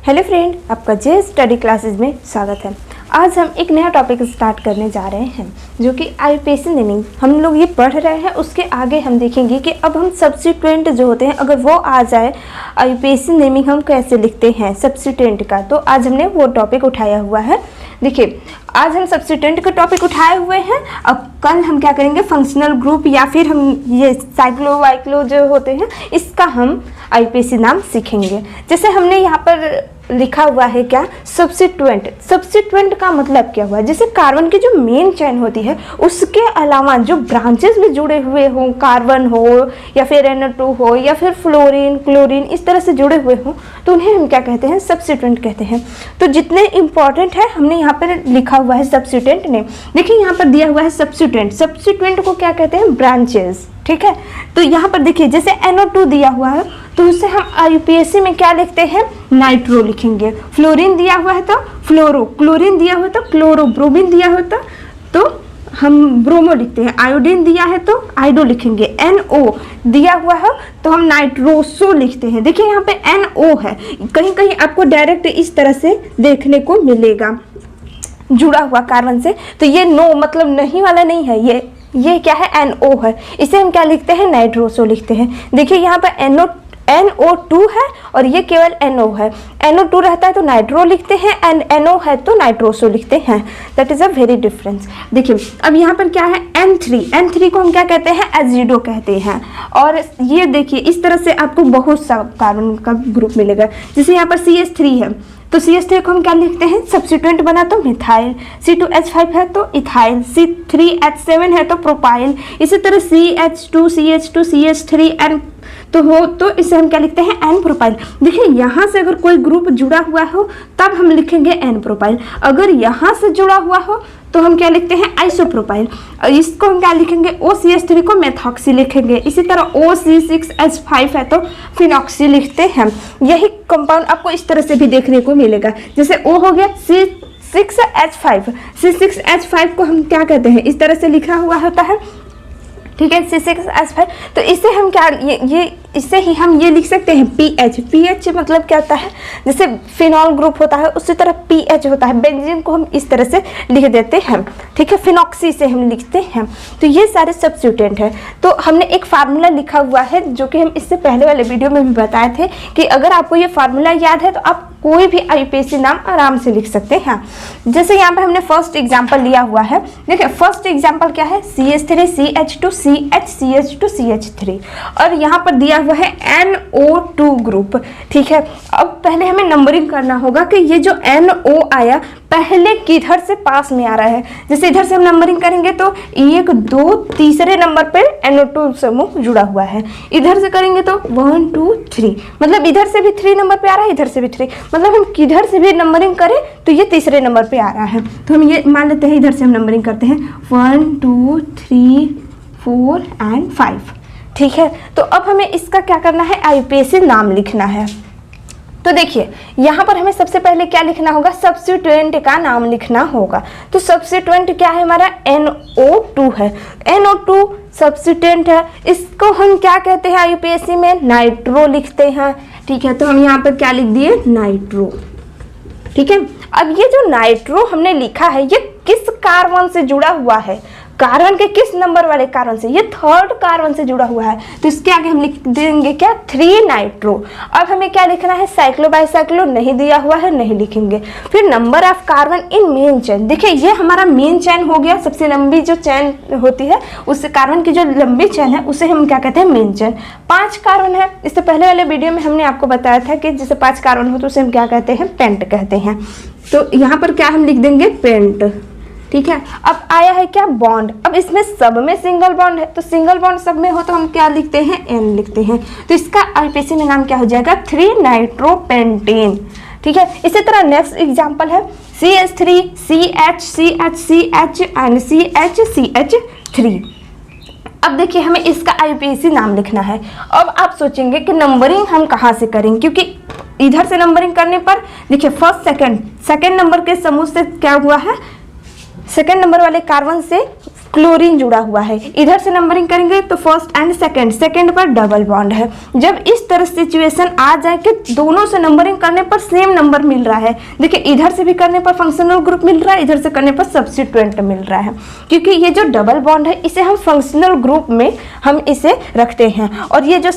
Hello friend, आपका जे study classes में स्वागत है। आज हम एक नया टॉपिक स्टार्ट करने जा रहे हैं जो कि आईयूपीएसी नेमिंग हम लोग ये पढ़ रहे हैं। उसके आगे हम देखेंगे कि अब हम सब्स्टिट्यूएंट जो होते हैं अगर वो आ जाए आईयूपीएसी नेमिंग हम कैसे लिखते हैं सब्स्टिट्यूएंट का। तो आज हमने वो टॉपिक उठाया हुआ है। देखिए, आज हम सब्स्टिट्यूएंट का टॉपिक उठाए हुए हैं। अब कल हम क्या करेंगे, फंक्शनल ग्रुप या फिर हम ये साइक्लो वाइक्लो जो होते हैं इसका हम आईयूपीएसी नाम सीखेंगे। जैसे हमने यहाँ पर लिखा हुआ है क्या, सब्स्टिट्यूएंट। सब्स्टिट्यूएंट का मतलब क्या हुआ, जैसे कार्बन की जो मेन चेन होती है उसके अलावा जो ब्रांचेस में जुड़े हुए हों, कार्बन हो या फिर NO2 हो या फिर फ्लोरीन क्लोरीन इस तरह से जुड़े हुए हों, तो उन्हें हम क्या कहते हैं, सब्स्टिट्यूएंट कहते हैं। तो जितने इंपॉर्टेंट है हमने यहाँ पर लिखा हुआ है सब्स्टिट्यूएंट ने। देखिए यहाँ पर दिया हुआ है सब्स्टिट्यूएंट। सब्स्टिट्यूएंट को क्या कहते हैं, ब्रांचेस। ठीक है, तो यहाँ पर देखिए जैसे NO2 दिया हुआ है तो उसे हम आईयूपीएसी में क्या लिखते हैं, नाइट्रो लिखेंगे। फ्लोरीन दिया हुआ है तो फ्लोरो, क्लोरीन दिया हुआ तो क्लोरो, ब्रोमीन दिया होता तो हम ब्रोमो लिखते हैं। आयोडीन दिया है तो आइडो लिखेंगे। NO दिया हुआ है तो हम नाइट्रोसो लिखते हैं। देखिए यहाँ पे NO है, कहीं कहीं आपको डायरेक्ट इस तरह से देखने को मिलेगा जुड़ा हुआ कार्बन से। तो ये नो मतलब नहीं वाला नहीं है, ये क्या है, NO है। इसे हम क्या लिखते हैं, नाइट्रोसो लिखते हैं। देखिए यहाँ पर NO2 है और ये केवल NO है। NO2 रहता है तो नाइट्रो लिखते हैं एंड NO है तो नाइट्रोसो लिखते हैं। That is a very difference. देखिए अब यहाँ पर क्या है, N3 को हम क्या कहते हैं, एजिडो कहते हैं। और ये देखिए इस तरह से आपको बहुत सा कार्बन का ग्रुप मिलेगा। जैसे यहाँ पर CH3 है तो CH3 को हम क्या लिखते हैं, सब्स्टिट्यूएंट बना तो मिथाइल। C2H5 है तो इथाइल। C3H7 है तो प्रोपाइल। इसी तरह CH2 CH2 CH3N तो हो तो इसे हम क्या लिखते हैं, N प्रोपाइल। देखिए यहाँ से अगर कोई ग्रुप जुड़ा हुआ हो तब हम लिखेंगे N प्रोपाइल। अगर यहाँ से जुड़ा हुआ हो तो हम क्या लिखते हैं, आइसोप्रोपाइल। इसको हम क्या लिखेंगे, OCH3 को मेथॉक्सी लिखेंगे। इसी तरह OC6H5 है तो फिनॉक्सी लिखते हैं। यही कंपाउंड आपको इस तरह से भी देखने को मिलेगा। जैसे O हो गया C6H5, C6H5 को हम क्या कहते हैं, इस तरह से लिखा हुआ होता है। ठीक है, C6H5 तो इसे हम क्या इससे ही हम ये लिख सकते हैं PH मतलब क्या होता है, जैसे फिनॉल ग्रुप होता है उसी तरह PH होता है। बेंजीन को हम इस तरह से लिख देते हैं। ठीक है, फिनॉक्सी से हम लिखते हैं। तो ये सारे सब्स्टिट्यूएंट हैं। तो हमने एक फार्मूला लिखा हुआ है जो कि हम इससे पहले वाले वीडियो में भी बताए थे कि अगर आपको ये फार्मूला याद है तो आप कोई भी आईयूपीएसी नाम आराम से लिख सकते हैं। जैसे यहाँ पर हमने फर्स्ट एग्जाम्पल लिया हुआ है। देखिए फर्स्ट एग्जाम्पल क्या है, CH3 CH2 CH CH2 CH3 और यहाँ पर दिया हुआ है NO2 ग्रुप। ठीक है, अब पहले हमें नंबरिंग करना होगा कि ये जो NO आया पहले किधर से पास में आ रहा है। जैसे इधर से हम नंबरिंग करेंगे तो 1 2 तीसरे नंबर पे NO2 समूह जुड़ा हुआ है। इधर से करेंगे तो 1 2 3 मतलब इधर से भी 3 नंबर पे आ रहा है, इधर से भी 3 मतलब हम किधर से भी नंबरिंग करें तो ये तीसरे नंबर पे आ रहा है। तो हम ये मान लेते हैं, इधर से हम नंबरिंग करते हैं 1 2 3 4 एंड 5। ठीक है, तो अब हमें इसका क्या करना है, आईयूपीएसी नाम लिखना है। तो देखिए यहाँ पर हमें सबसे पहले क्या लिखना होगा, सब्स्टिट्यूएंट का नाम लिखना होगा। तो सब्स्टिट्यूएंट क्या है हमारा, NO2 है। NO2 सब्स्टिट्यूएंट है, इसको हम क्या कहते हैं आईयूपीएसी में, नाइट्रो लिखते हैं। ठीक है, तो हम यहाँ पर क्या लिख दिए, नाइट्रो। ठीक है, अब ये जो नाइट्रो हमने लिखा है ये किस कार्बन से जुड़ा हुआ है, कार्बन के किस नंबर वाले कार्बन से, ये 3rd कार्बन से जुड़ा हुआ है। तो इसके आगे हम लिख देंगे क्या, 3 नाइट्रो। अब हमें क्या लिखना है, साइक्लो बाइसाइक्लो नहीं दिया हुआ है, नहीं लिखेंगे। फिर number of carbon in main chain. देखिए ये हमारा मेन चेन हो गया, सबसे लंबी जो चेन होती है उस कार्बन की जो लंबी चेन है उसे हम क्या कहते हैं, मेन चेन। 5 कार्बन है, इससे पहले वाले वीडियो में हमने आपको बताया था कि जैसे 5 कार्बन हो तो उसे हम क्या कहते हैं, पेंट कहते हैं। तो यहाँ पर क्या हम लिख देंगे, पेंट। ठीक है, अब आया है क्या, बॉन्ड। अब इसमें सब में सिंगल बॉन्ड है तो सिंगल बॉन्ड सब में हो तो हम क्या लिखते हैं, N लिखते हैं। तो इसका आईयूपीएसी में नाम क्या हो जाएगा, 3 नाइट्रोपेंटेन। ठीक है, इसी तरह नेक्स्ट एग्जांपल है CH3 CH CH CH and CH CH3। अब देखिए हमें इसका आईयूपीएसी नाम लिखना है। अब आप सोचेंगे कि नंबरिंग हम कहाँ से करेंगे, क्योंकि इधर से नंबरिंग करने पर देखिए फर्स्ट सेकंड नंबर के समूह से क्या हुआ है, सेकंड नंबर वाले कार्बन से क्लोरीन जुड़ा हुआ है, इधर से नंबरिंग करेंगे तो फर्स्ट एंड सेकंड, सेकंड पर डबल बॉन्ड है। जब इस तरह सिचुएशन आ जाए कि दोनों से नंबरिंग करने पर सेम नंबर मिल रहा है, देखिए इधर से भी करने पर फंक्शनल ग्रुप मिल रहा है, इधर से करने पर सब्स्टिट्यूएंट मिल रहा है, क्योंकि ये जो डबल बॉन्ड है इसे हम फंक्शनल ग्रुप में हम इसे रखते हैं, और ये जो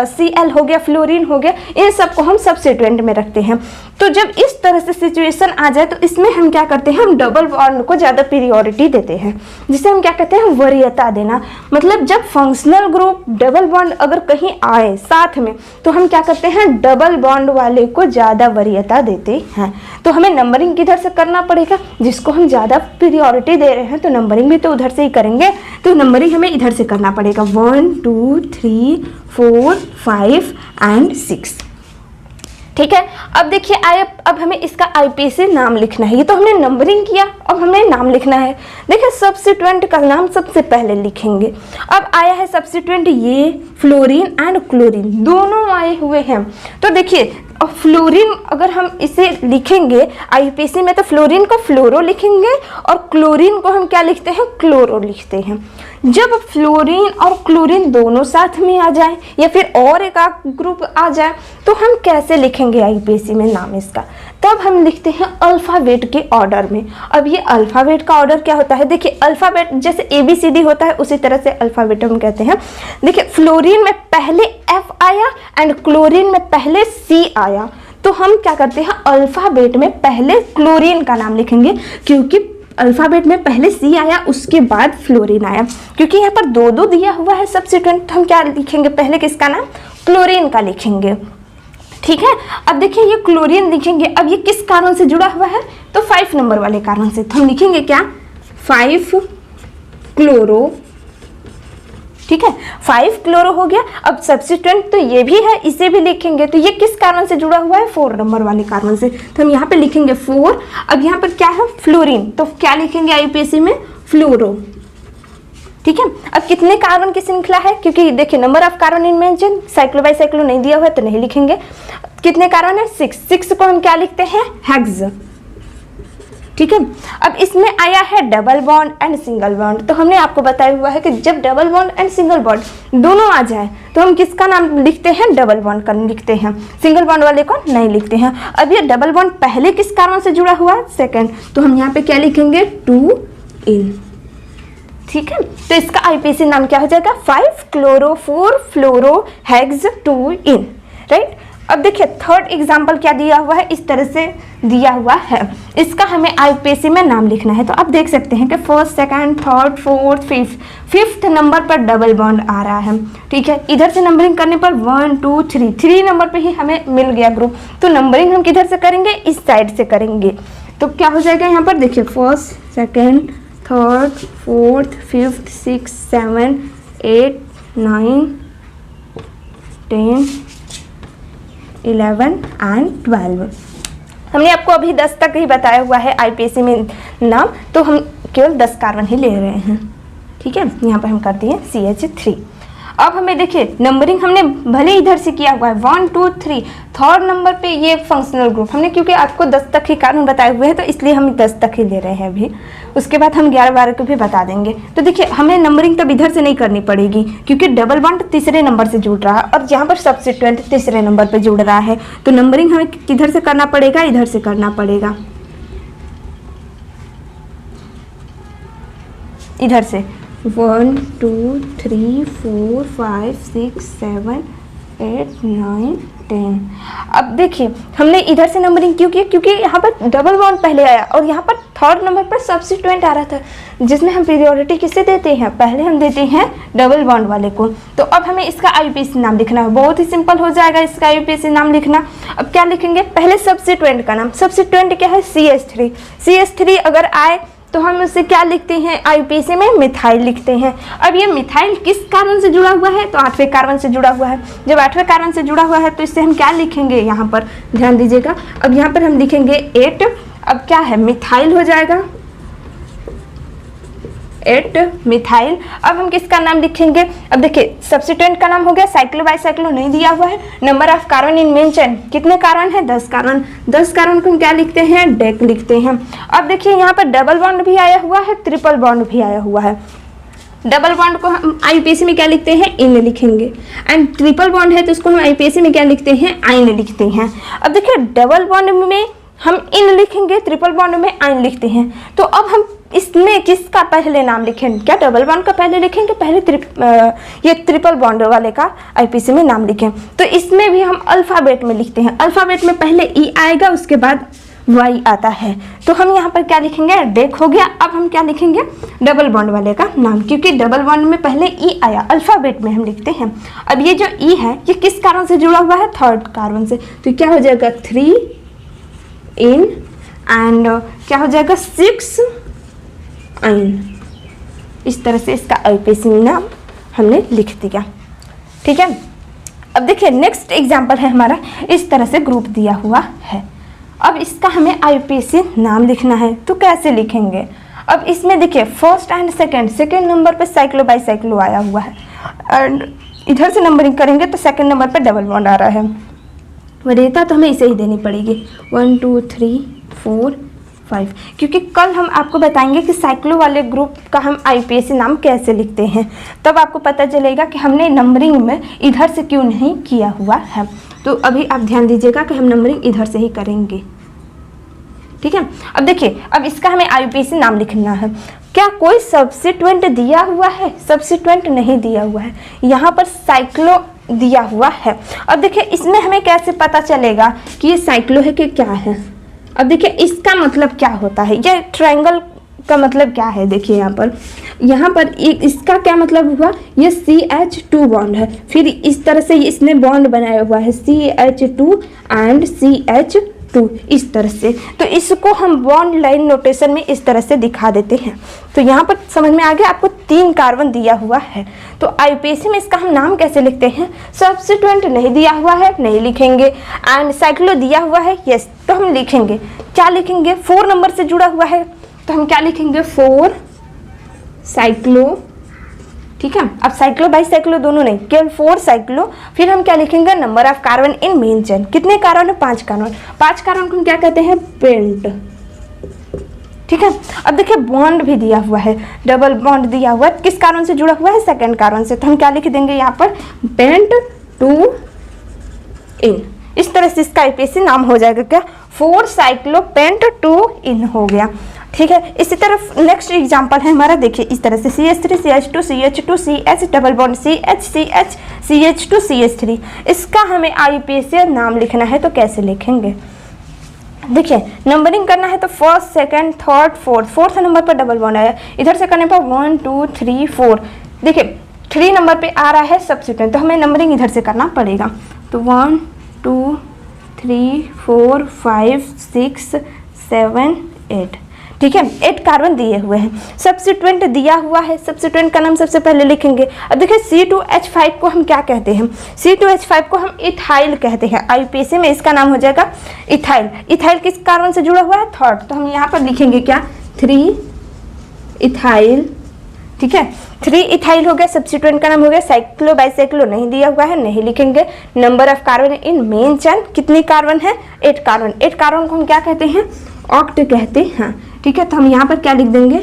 Cl हो गया, फ्लोरीन हो गया, इन सबको हम सब्स्टिट्यूएंट में रखते हैं। तो जब इस तरह से सिचुएशन आ जाए तो इसमें हम क्या करते हैं, हम डबल बॉन्ड को ज़्यादा प्रियोरिटी देते हैं, जिसे हम क्या कहते हैं, वरीयता देना। मतलब जब फंक्शनल ग्रुप डबल बॉन्ड अगर कहीं आए साथ में तो हम क्या करते हैं, डबल बॉन्ड वाले को ज़्यादा वरीयता देते हैं। तो हमें नंबरिंग किधर से करना पड़ेगा, जिसको हम ज़्यादा प्रियोरिटी दे रहे हैं तो नंबरिंग भी तो उधर से ही करेंगे, तो नंबरिंग हमें इधर से करना पड़ेगा 1 2 3 4 5 एंड 6। ठीक है, अब देखिए अब हमें इसका आईपीसी नाम लिखना है। ये तो हमने नंबरिंग किया, अब हमें नाम लिखना है। देखिए सब्स्टिट्यूएंट का नाम सबसे पहले लिखेंगे। अब आया है सब्स्टिट्यूएंट, ये फ्लोरीन एंड क्लोरीन दोनों आए हुए हैं। तो देखिए और फ्लोरीन अगर हम इसे लिखेंगे आईपीसी में तो फ्लोरीन को फ्लोरो लिखेंगे और क्लोरीन को हम क्या लिखते हैं, क्लोरो लिखते हैं। जब फ्लोरीन और क्लोरीन दोनों साथ में आ जाए या फिर और एक ग्रुप आ जाए तो हम कैसे लिखेंगे आईपीसी में नाम इसका, तब हम लिखते हैं अल्फ़ाबेट के ऑर्डर में। अब ये अल्फ़ाबेट का ऑर्डर क्या होता है, देखिए अल्फ़ाबेट जैसे ABCD होता है उसी तरह से अल्फ़ाबेट हम कहते हैं। देखिए फ्लोरीन में पहले F आया एंड क्लोरीन में पहले C आया, तो हम क्या करते हैं, अल्फ़ाबेट में पहले क्लोरीन का नाम लिखेंगे, क्योंकि अल्फ़ाबेट में पहले C आया उसके बाद फ्लोरीन आया। क्योंकि यहाँ पर दो दो दिया हुआ है सब्स्टिट्यूएंट, तो हम क्या लिखेंगे, पहले किसका नाम, क्लोरीन का लिखेंगे। ठीक है, अब देखिए ये क्लोरीन लिखेंगे, अब ये किस कारण से जुड़ा हुआ है, तो 5 नंबर वाले कारण से, तो हम लिखेंगे क्या, 5 क्लोरो। ठीक है, 5 क्लोरो हो गया। अब सब्स्टिट्यूएंट तो ये भी है, इसे भी लिखेंगे, तो ये किस कारण से जुड़ा हुआ है, 4 नंबर वाले कारण से, तो हम यहाँ पे लिखेंगे 4। अब यहाँ पर क्या है, फ्लोरीन, तो क्या लिखेंगे आईपीसी में, फ्लोरो। ठीक है, अब कितने कार्बन की श्रृंखला है, क्योंकि देखिए number of carbon in mention, cyclo by cyclo नहीं दिया हुआ है तो नहीं लिखेंगे। कितने कार्बन है, 6 को हम क्या लिखते हैं, हेक्स। ठीक है, अब इसमें आया है double bond and single bond, तो हमने आपको बताया हुआ है कि जब double bond and single bond दोनों आ जाए तो हम किसका नाम लिखते हैं, डबल बॉन्ड का लिखते हैं, सिंगल बॉन्ड वाले को नहीं लिखते हैं। अब ये डबल बॉन्ड पहले किस कारण से जुड़ा हुआ है, सेकंड, तो हम यहाँ पे क्या लिखेंगे, 2 इन। ठीक है, तो इसका आईपीसी नाम क्या हो जाएगा, 5 क्लोरो 4 फ्लोरो हेक्स 2 इन। राइट, अब देखिए थर्ड एग्जाम्पल क्या दिया हुआ है, इस तरह से दिया हुआ है, इसका हमें आईपीसी में नाम लिखना है। तो आप देख सकते हैं कि first, second, third, fourth, fifth number पर डबल बॉन्ड आ रहा है। ठीक है, इधर से नंबरिंग करने पर 1 2 3 नंबर पे ही हमें मिल गया ग्रुप, तो नंबरिंग हम किधर से करेंगे, इस साइड से करेंगे। तो क्या हो जाएगा यहाँ पर, देखिए first, second, third, fourth, fifth, 6 7 8 9 10 11 and 12। हमने आपको अभी 10 तक ही बताया हुआ है आईपीसी में नाम, तो हम केवल 10 कार्बन ही ले रहे हैं। ठीक है, यहाँ पर हम कर दिए CH3। अब हमें देखिए नंबरिंग हमने भले इधर से किया हुआ है 1 2 3, थर्ड नंबर पे ये फंक्शनल ग्रुप हमने, क्योंकि आपको 10 तक ही कारण बताए हुए हैं तो इसलिए हम 10 तक ही ले रहे हैं अभी, उसके बाद हम 11 12 को भी बता देंगे। तो देखिए हमें नंबरिंग तब इधर से नहीं करनी पड़ेगी, क्योंकि डबल बॉन्ड तीसरे नंबर से जुड़ रहा है और यहाँ पर सब्स्टिट्यूएंट तीसरे नंबर पर जुड़ रहा है, तो नंबरिंग हमें किधर से करना पड़ेगा, इधर से करना पड़ेगा, इधर से 1 2 3 4 5 6 7 8 9 10। अब देखिए हमने इधर से नंबरिंग क्यों किया, क्योंकि यहाँ पर डबल बॉन्ड पहले आया और यहाँ पर थर्ड नंबर पर सब्स्टिट्यूएंट आ रहा था, जिसमें हम प्रियोरिटी किसे देते हैं, पहले हम देते हैं डबल बॉन्ड वाले को। तो अब हमें इसका आईपीसी नाम लिखना है, बहुत ही सिंपल हो जाएगा इसका आईपीसी नाम लिखना। अब क्या लिखेंगे, पहले सब्स्टिट्यूएंट का नाम, सब्स्टिट्यूएंट क्या है, CH3। CH3 अगर आए तो हम उससे क्या लिखते हैं, आईपीसी में मिथाइल लिखते हैं। अब ये मिथाइल किस कार्बन से जुड़ा हुआ है, तो 8वें कार्बन से जुड़ा हुआ है। जब 8वें कार्बन से जुड़ा हुआ है तो इससे हम क्या लिखेंगे, यहाँ पर ध्यान दीजिएगा, अब यहाँ पर हम लिखेंगे 8। अब क्या है, मिथाइल हो जाएगा 8 मिथाइल। अब हम किसका नाम लिखेंगे? अब देखिए सब्स्टिट्यूएंट का नाम हो गया साइक्लो बाई साइक्लो, नहीं दिया हुआ है। Number of carbon in main chain, कितने कार्बन है? 10 कार्बन। 10 कार्बन को हम क्या लिखते हैं? डेक लिखते हैं। अब देखिए यहाँ पर डबल बॉन्ड भी आया हुआ है, ट्रिपल बॉन्ड भी आया हुआ है। डबल बॉन्ड को हम आईयूपीएसी में क्या लिखते हैं? इन लिखेंगे। एंड ट्रिपल बॉन्ड है तो उसको हम आईयूपीएसी में क्या लिखते हैं? आइन लिखते हैं। अब देखिए डबल बॉन्ड में हम इन लिखेंगे, ट्रिपल बॉन्ड में आइन लिखते हैं। तो अब हम इसमें किसका पहले नाम लिखेंगे? क्या डबल बॉन्ड का पहले लिखेंगे? पहले ये ट्रिपल बॉन्ड वाले का आईयूपीएसी में नाम लिखें। तो इसमें भी हम अल्फ़ाबेट में लिखते हैं। अल्फ़ाबेट में पहले ई आएगा, उसके बाद वाई आता है। तो हम यहाँ पर क्या लिखेंगे? डेक हो गया। अब हम क्या लिखेंगे? डबल बॉन्ड वाले का नाम, क्योंकि डबल बॉन्ड में पहले ई आया, अल्फ़ाबेट में हम लिखते हैं। अब ये जो ई है ये किस कार्बन से जुड़ा हुआ है? थर्ड कार्बन से। तो क्या हो जाएगा? 3 इन एंड क्या हो जाएगा? 6 आइन। इस तरह से इसका आईयूपीएसी नाम हमने लिख दिया। ठीक है। अब देखिए नेक्स्ट एग्जाम्पल है हमारा, इस तरह से ग्रुप दिया हुआ है। अब इसका हमें आईयूपीएसी नाम लिखना है, तो कैसे लिखेंगे? अब इसमें देखिए फर्स्ट एंड सेकंड नंबर पे साइक्लो बाई साइक्लो आया हुआ है, एंड इधर से नंबरिंग करेंगे तो सेकंड नंबर पे डबल बॉन्ड आ रहा है। वरीयता तो हमें इसे ही देनी पड़ेगी 1 2 3 4 5, क्योंकि कल हम आपको बताएंगे कि साइक्लो वाले ग्रुप का हम आईयूपीएसी नाम कैसे लिखते हैं। तब आपको पता चलेगा कि हमने नंबरिंग में इधर से क्यों नहीं किया हुआ है। तो अभी आप ध्यान दीजिएगा कि हम नंबरिंग इधर से ही करेंगे। ठीक है। अब देखिए अब इसका हमें आईयूपीएसी नाम लिखना है। क्या कोई सब्स्टिट्यूएंट दिया हुआ है? सब्स्टिट्यूएंट नहीं दिया हुआ है, यहाँ पर साइक्लो दिया हुआ है। अब देखिए इसमें हमें कैसे पता चलेगा कि ये साइक्लो है कि क्या है? अब देखिए इसका मतलब क्या होता है, ये ट्रायंगल का मतलब क्या है? देखिए यहाँ पर एक इसका क्या मतलब हुआ? ये CH2 बॉन्ड है, फिर इस तरह से इसने बॉन्ड बनाया हुआ है CH2 एंड CH2 इस तरह से। तो इसको हम बॉन्ड लाइन नोटेशन में इस तरह से दिखा देते हैं। तो यहाँ पर समझ में आ गया आपको 3 कार्बन दिया हुआ है। तो आईयूपीएसी में इसका हम नाम कैसे लिखते हैं? सब्स्टिट्यूएंट नहीं दिया हुआ है, नहीं लिखेंगे। एंड साइक्लो दिया हुआ है, यस, तो हम लिखेंगे। क्या लिखेंगे? 4 नंबर से जुड़ा हुआ है तो हम क्या लिखेंगे? 4 साइक्लो। ठीक है। अब साइक्लो बाई साइक्लो दोनों नहीं, केवल 4 साइक्लो। फिर हम क्या लिखेंगे? Number of carbon in main chain. कितने कार्बन है? 5 कार्बन। 5 कार्बन को हम क्या कहते हैं? पेंट। ठीक है। अब देखिए बॉन्ड भी दिया हुआ है, डबल बॉन्ड दिया हुआ है। किस कार्बन से जुड़ा हुआ है? सेकंड कार्बन से। तो हम क्या लिख देंगे यहाँ पर? पेंट 2 इन। इस तरह से इसका आईयूपीएसी नाम हो जाएगा क्या? 4 साइक्लो पेंट 2 इन हो गया। ठीक है। इसी तरफ नेक्स्ट एग्जांपल है हमारा, देखिए इस तरह से CH3 CH2 CH2 CH double bond CH CH CH2 CH3। इसका हमें आईयूपीएसी नाम लिखना है, तो कैसे लिखेंगे? देखिए नंबरिंग करना है तो first second third fourth number पर डबल बॉन्ड आया, इधर से करने पर 1 2 3 4। देखिए 3 नंबर पे आ रहा है सब्स्टिट्यूएंट, तो हमें नंबरिंग इधर से करना पड़ेगा। तो 1 2 3 4 5 6 7 8। ठीक है। 8 कार्बन दिए हुए हैं, सब्स्टिट्यूएंट दिया हुआ है। सब्स्टिट्यूएंट का नाम सबसे पहले लिखेंगे। अब देखिए C2H5 को हम क्या कहते हैं? C2H5 को हम इथाइल कहते हैं। आईयूपीएसी में इसका नाम हो जाएगा इथाइल। इथाइल किस कार्बन से जुड़ा हुआ है? थर्ड। तो हम यहाँ पर लिखेंगे क्या? 3 इथाइल। ठीक है। 3 इथाइल हो गया। सब्स्टिट्यूएंट का नाम हो गया साइक्लो बाई साइक्लो, नहीं दिया हुआ है, नहीं लिखेंगे। Number of carbon in main chain, कितनी कार्बन है? 8 कार्बन। 8 कार्बन को हम क्या कहते हैं? ऑक्ट कहते हैं। ठीक है। तो हम यहाँ पर क्या लिख देंगे?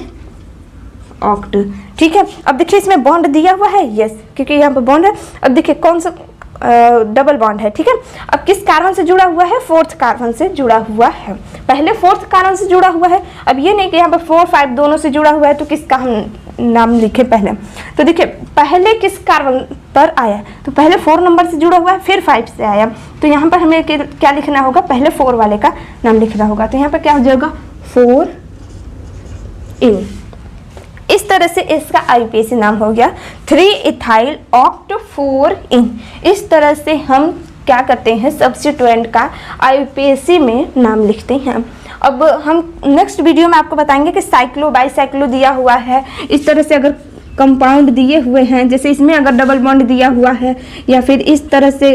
ऑक्ट। ठीक है। अब देखिए इसमें बॉन्ड दिया हुआ है, यस, क्योंकि यहाँ पर बॉन्ड है। अब देखिए कौन सा डबल बॉन्ड है। ठीक है। अब किस कार्बन से जुड़ा हुआ है? 4th कार्बन से जुड़ा हुआ है। पहले 4th कार्बन से जुड़ा हुआ है। अब ये नहीं कि यहाँ पर 4 5 दोनों से जुड़ा हुआ है, तो किसका हम नाम लिखे पहले? तो देखिए पहले किस कार्बन पर आया? तो पहले 4 नंबर से जुड़ा हुआ है, फिर 5 से आया। तो यहाँ पर हमें क्या लिखना होगा? पहले 4 वाले का नाम लिखना होगा। तो यहाँ पर क्या हो जाएगा? 4 इन। इस तरह से इसका आईयूपीएसी नाम हो गया 3 इथाइल ऑक्ट 4 इन। इस तरह से हम क्या करते हैं? सब्स्टिट्यूएंट का आईयूपीएसी में नाम लिखते हैं। अब हम नेक्स्ट वीडियो में आपको बताएंगे कि साइक्लो बाई साइक्लो दिया हुआ है, इस तरह से अगर कंपाउंड दिए हुए हैं, जैसे इसमें अगर डबल बॉन्ड दिया हुआ है या फिर इस तरह से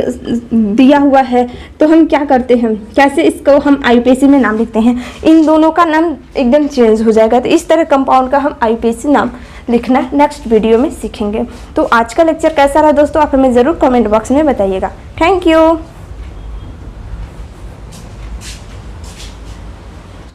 दिया हुआ है, तो हम क्या करते हैं? कैसे इसको हम आईयूपीएसी में नाम लिखते हैं? इन दोनों का नाम एकदम चेंज हो जाएगा। तो इस तरह कंपाउंड का हम आईयूपीएसी नाम लिखना नेक्स्ट वीडियो में सीखेंगे। तो आज का लेक्चर कैसा रहा दोस्तों, आप हमें ज़रूर कमेंट बॉक्स में बताइएगा। Thank you.